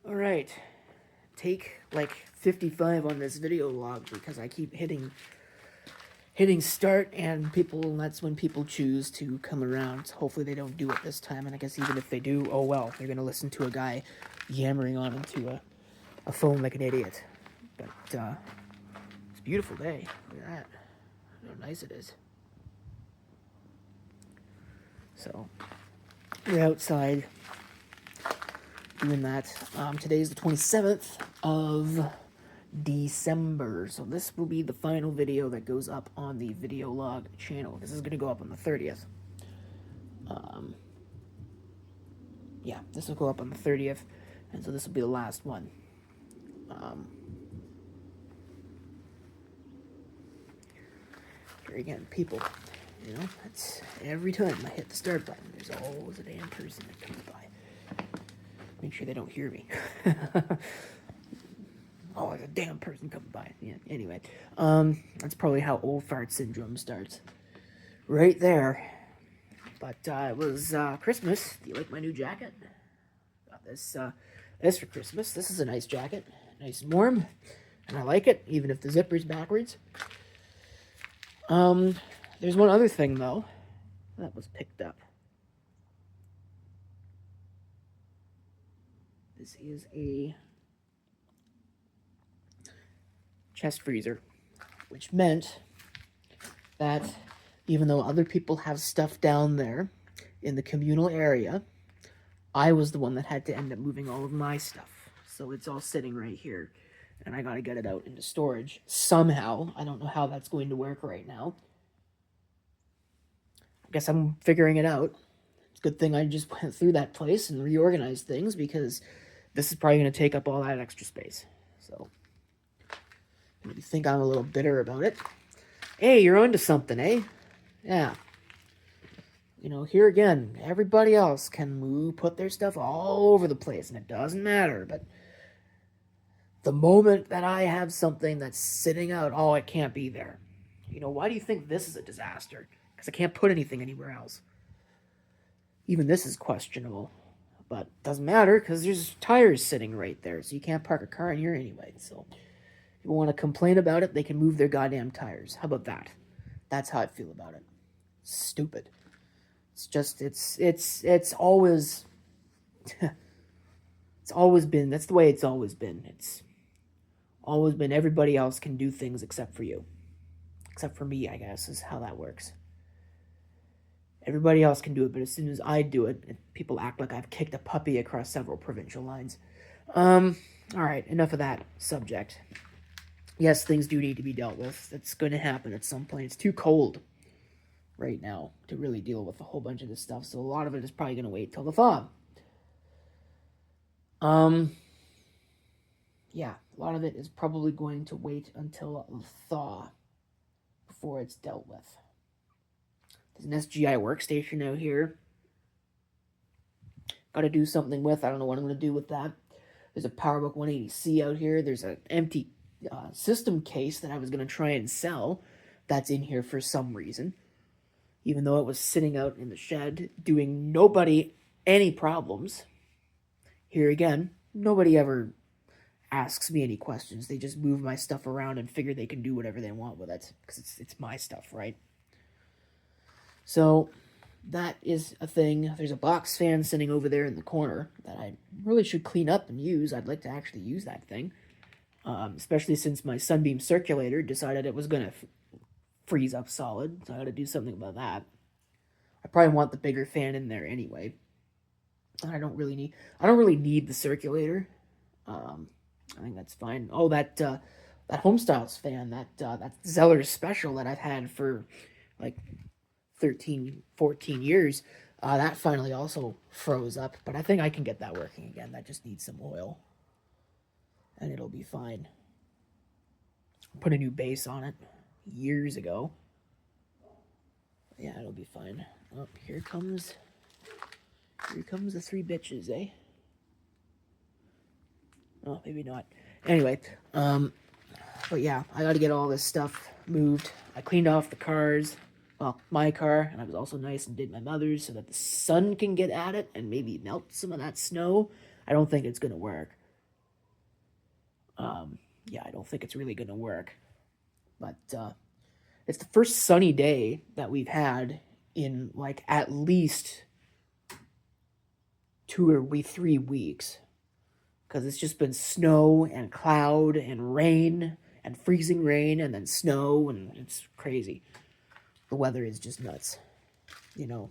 All right, take like 55 on this video log because I keep hitting start, and that's when people choose to come around. Hopefully they don't do it this time, and I guess even if they do, oh well, they're gonna listen to a guy yammering on into a phone like an idiot. But it's a beautiful day. Look at that. How nice it is. So we're outside doing that. Today's the 27th of December, so this will be the final video that goes up on the video log channel. This is going to go up on the 30th. Yeah, this will go up on the 30th, and so this will be the last one. Here again, people, that's every time I hit the start button, there's always a damn person that comes by. Make sure they don't hear me. Oh, there's a damn person coming by. Yeah, anyway. That's probably how old fart syndrome starts. Right there. But, it was, Christmas. Do you like my new jacket? Got this for Christmas. This is a nice jacket. Nice and warm. And I like it, even if the zipper's backwards. There's one other thing, though, that was picked up. This is a chest freezer, which meant that even though other people have stuff down there in the communal area, I was the one that had to end up moving all of my stuff. So it's all sitting right here, and I gotta get it out into storage somehow. I don't know how that's going to work right now. I guess I'm figuring it out. It's a good thing I just went through that place and reorganized things, because this is probably going to take up all that extra space. So you think I'm a little bitter about it. Hey, you're onto something, eh? Yeah. Here again, everybody else can put their stuff all over the place, and it doesn't matter. But the moment that I have something that's sitting out, oh, it can't be there. Why do you think this is a disaster? Because I can't put anything anywhere else. Even this is questionable. But it doesn't matter, because there's tires sitting right there, so you can't park a car in here anyway. So if people want to complain about it, they can move their goddamn tires. How about that? That's how I feel about it. Stupid. It's just, it's always, it's always been, that's the way it's always been. It's always been everybody else can do things except for you. Except for me, I guess, is how that works. Everybody else can do it, but as soon as I do it, people act like I've kicked a puppy across several provincial lines. Alright, enough of that subject. Yes, things do need to be dealt with. That's going to happen at some point. It's too cold right now to really deal with a whole bunch of this stuff, so a lot of it is probably going to wait till the thaw. Yeah, a lot of it is probably going to wait until the thaw before it's dealt with. There's an SGI workstation out here. Got to do something with. I don't know what I'm going to do with that. There's a PowerBook 180C out here. There's an empty system case that I was going to try and sell that's in here for some reason. Even though it was sitting out in the shed, doing nobody any problems. Here again, nobody ever asks me any questions. They just move my stuff around and figure they can do whatever they want with it, because it's my stuff, right? So that is a thing. There's a box fan sitting over there in the corner that I really should clean up and use. I'd like to actually use that thing, especially since my Sunbeam circulator decided it was going to freeze up solid, so I got to do something about that. I probably want the bigger fan in there anyway. I don't really need the circulator. I think that's fine. Oh, that Homestyles fan, that Zeller's special that I've had for like 13, 14 years, that finally also froze up, but I think I can get that working again. That just needs some oil, and it'll be fine. Put a new base on it years ago. Yeah, it'll be fine. Oh, here comes the three bitches, eh? Oh, maybe not. Anyway, but yeah, I gotta get all this stuff moved. I cleaned off the cars, well, my car, and I was also nice and did my mother's so that the sun can get at it and maybe melt some of that snow. I don't think it's gonna work, Yeah, I don't think it's really going to work. But it's the first sunny day that we've had in like at least 2 or 3 weeks, because it's just been snow and cloud and rain and freezing rain and then snow, and it's crazy. The weather is just nuts. You know,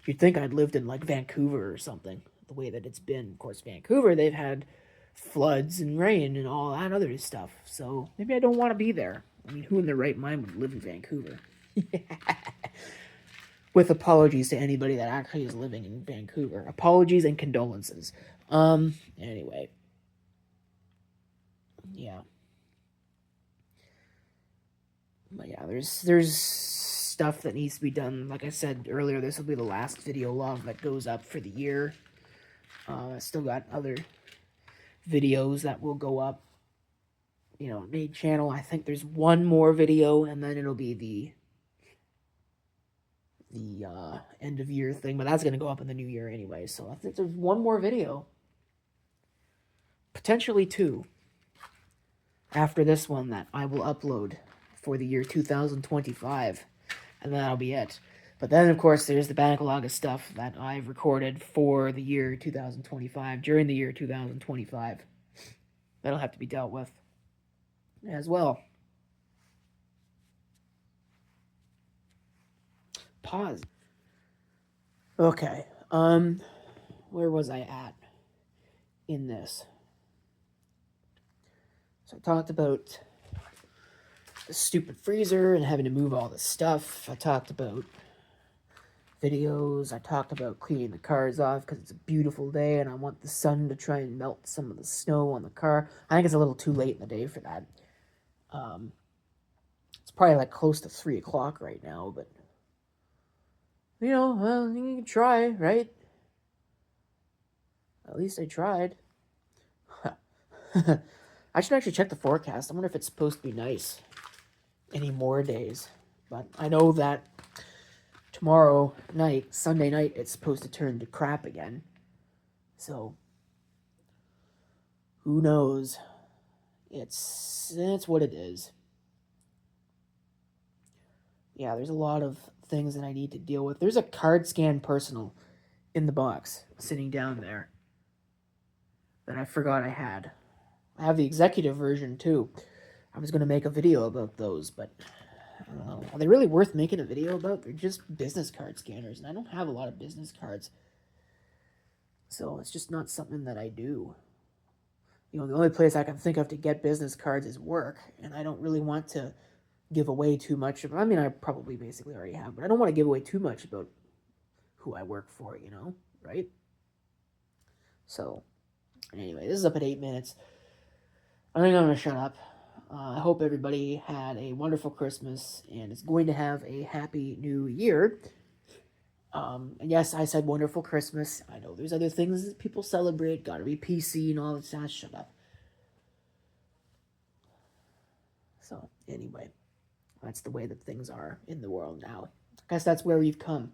you'd think I'd lived in like Vancouver or something, the way that it's been. Of course, Vancouver, they've had floods and rain and all that other stuff. So maybe I don't want to be there. I mean, who in their right mind would live in Vancouver? With apologies to anybody that actually is living in Vancouver. Apologies and condolences. Anyway. Yeah. But yeah, there's stuff that needs to be done. Like I said earlier, this will be the last video log that goes up for the year. I still got other videos that will go up. You know, main channel. I think there's one more video, and then it'll be the end of year thing, but that's gonna go up in the new year anyway. So I think there's one more video, potentially two, after this one that I will upload for the year 2025, and then that'll be it. But then, of course, there's the backlog of stuff that I've recorded for the year 2025, during the year 2025. That'll have to be dealt with as well. Pause. Okay, where was I at in this? So I talked about the stupid freezer and having to move all the stuff. I talked about videos. I talked about cleaning the cars off because it's a beautiful day and I want the sun to try and melt some of the snow on the car. I think it's a little too late in the day for that. It's probably like close to 3 o'clock right now, but you know, well, you can try, right? At least I tried. I should actually check the forecast. I wonder if it's supposed to be nice any more days. But I know that tomorrow night, Sunday night, it's supposed to turn to crap again. So, who knows? It's what it is. Yeah, there's a lot of things that I need to deal with. There's a Card Scan Personal in the box sitting down there that I forgot I had. I have the executive version too. I was going to make a video about those, but I don't know. Are they really worth making a video about? They're just business card scanners, and I don't have a lot of business cards. So it's just not something that I do. You know, the only place I can think of to get business cards is work, and I don't really want to give away too much. I mean, I probably basically already have, but I don't want to give away too much about who I work for, you know, right? So, anyway, this is up at 8 minutes. I think I'm going to shut up. I hope everybody had a wonderful Christmas and is going to have a happy new year. And yes, I said wonderful Christmas. I know there's other things that people celebrate. Gotta be PC and all that. Shut up. So, anyway, that's the way that things are in the world now. I guess that's where we've come.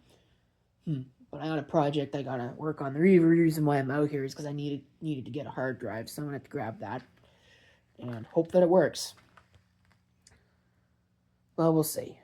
But I got a project I gotta work on. The reason why I'm out here is because I needed to get a hard drive, so I'm gonna have to grab that and hope that it works. Well, we'll see.